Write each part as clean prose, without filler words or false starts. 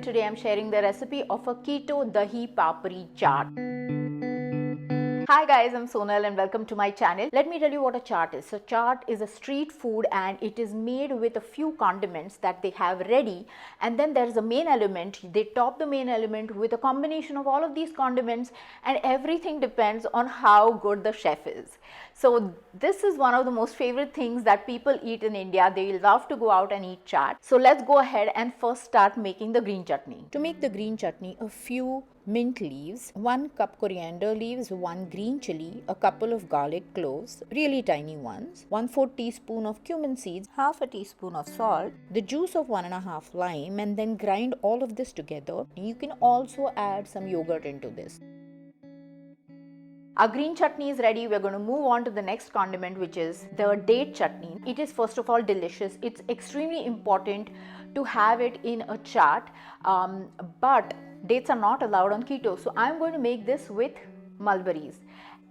today I'm sharing the recipe of a Keto Dahi Papdi Chat. Hi guys, I'm Sonal and welcome to my channel. Let me tell you what a chaat is. So chaat is a street food and it is made with a few condiments that they have ready, and then there's a main element. They top the main element with a combination of all of these condiments, and everything depends on how good the chef is. So this is one of the most favorite things that people eat in India. They love to go out and eat chaat. So let's go ahead and first start making the green chutney. To make the green chutney, a few mint leaves, 1 cup coriander leaves, 1 green chili, a couple of garlic cloves, really tiny ones, 1/4 teaspoon of cumin seeds, half a teaspoon of salt, the juice of 1.5 lime, and then grind all of this together. You can also add some yogurt into this. Our green chutney is ready. We're going to move on to the next condiment, which is the date chutney. It is first of all delicious. It's extremely important to have it in a chaat, but dates are not allowed on keto. So I'm going to make this with mulberries.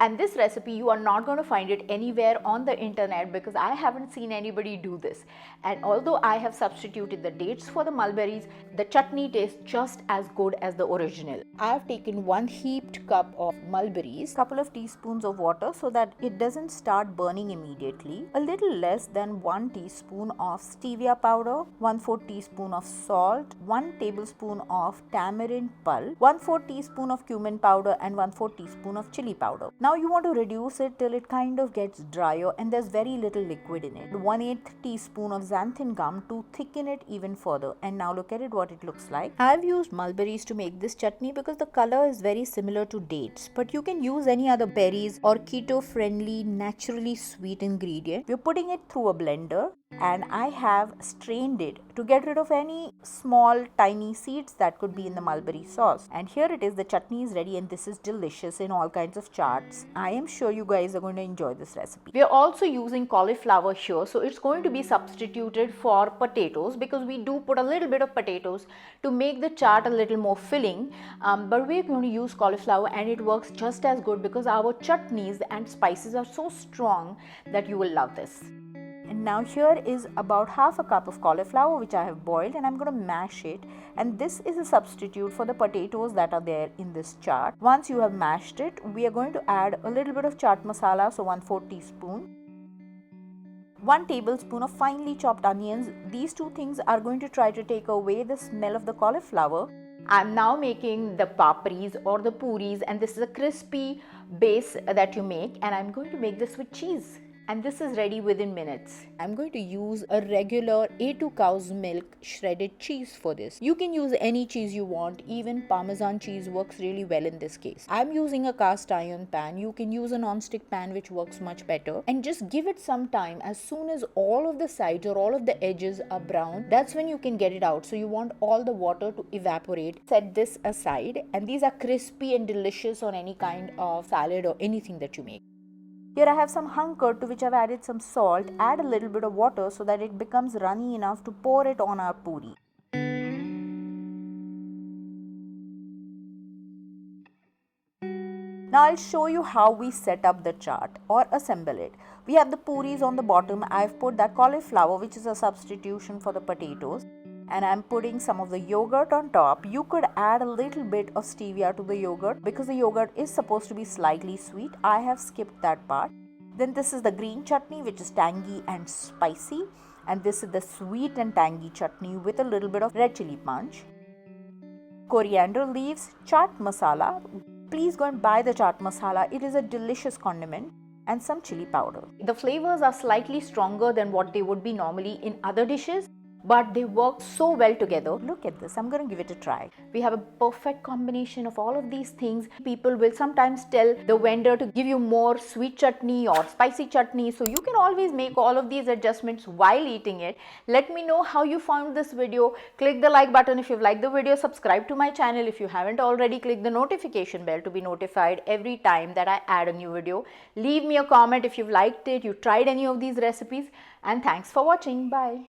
And this recipe, you are not going to find it anywhere on the internet because I haven't seen anybody do this. And although I have substituted the dates for the mulberries, the chutney tastes just as good as the original. I have taken 1 heaped cup of mulberries, couple of teaspoons of water so that it doesn't start burning immediately, a little less than 1 teaspoon of stevia powder, 1/4 teaspoon of salt, 1 tablespoon of tamarind pulp, 1/4 teaspoon of cumin powder, and 1/4 teaspoon of chili powder. Now you want to reduce it till it kind of gets drier and there's very little liquid in it. 1/8 teaspoon of xanthan gum to thicken it even further. And now look at it, what it looks like. I've used mulberries to make this chutney because the color is very similar to dates, but you can use any other berries or keto friendly naturally sweet ingredient. We're putting it through a blender and I have strained it to get rid of any small tiny seeds that could be in the mulberry sauce. And here it is, the chutney is ready, and this is delicious in all kinds of chats. I am sure you guys are going to enjoy this recipe. We are also using cauliflower here, so it's going to be substituted for potatoes because we do put a little bit of potatoes to make the chaat a little more filling, but we're going to use cauliflower and it works just as good because our chutneys and spices are so strong that you will love this. And now here is about half a cup of cauliflower which I have boiled, and I'm going to mash it, and this is a substitute for the potatoes that are there in this chaat. Once you have mashed it, we are going to add a little bit of chaat masala, so 1/4 teaspoon, 1 tablespoon of finely chopped onions. These two things are going to try to take away the smell of the cauliflower. I'm now making the papris or the puris, and this is a crispy base that you make, and I'm going to make this with cheese. And this is ready within minutes. I'm going to use a regular A2 cow's milk shredded cheese for this. You can use any cheese you want. Even Parmesan cheese works really well in this case. I'm using a cast iron pan. You can use a non-stick pan which works much better. And just give it some time. As soon as all of the sides or all of the edges are brown, that's when you can get it out. So you want all the water to evaporate. Set this aside, and these are crispy and delicious on any kind of salad or anything that you make. Here I have some hung curd to which I've added some salt. Add a little bit of water so that it becomes runny enough to pour it on our puri. Now I'll show you how we set up the chaat or assemble it. We have the puris on the bottom. I've put that cauliflower, which is a substitution for the potatoes, and I'm putting some of the yogurt on top. You could add a little bit of stevia to the yogurt because the yogurt is supposed to be slightly sweet. I have skipped that part. Then this is the green chutney, which is tangy and spicy, and this is the sweet and tangy chutney with a little bit of red chili punch. Coriander leaves, chaat masala. Please go and buy the chaat masala. It is a delicious condiment. And some chili powder. The flavors are slightly stronger than what they would be normally in other dishes, but they work so well together. Look at this. I'm going to give it a try. We have a perfect combination of all of these things. People will sometimes tell the vendor to give you more sweet chutney or spicy chutney, so you can always make all of these adjustments while eating it. Let me know how you found this video. Click the like button if you've liked the video. Subscribe to my channel if you haven't already. Click the notification bell to be notified every time that I add a new video. Leave me a comment if you've liked it, you tried any of these recipes, and thanks for watching. Bye.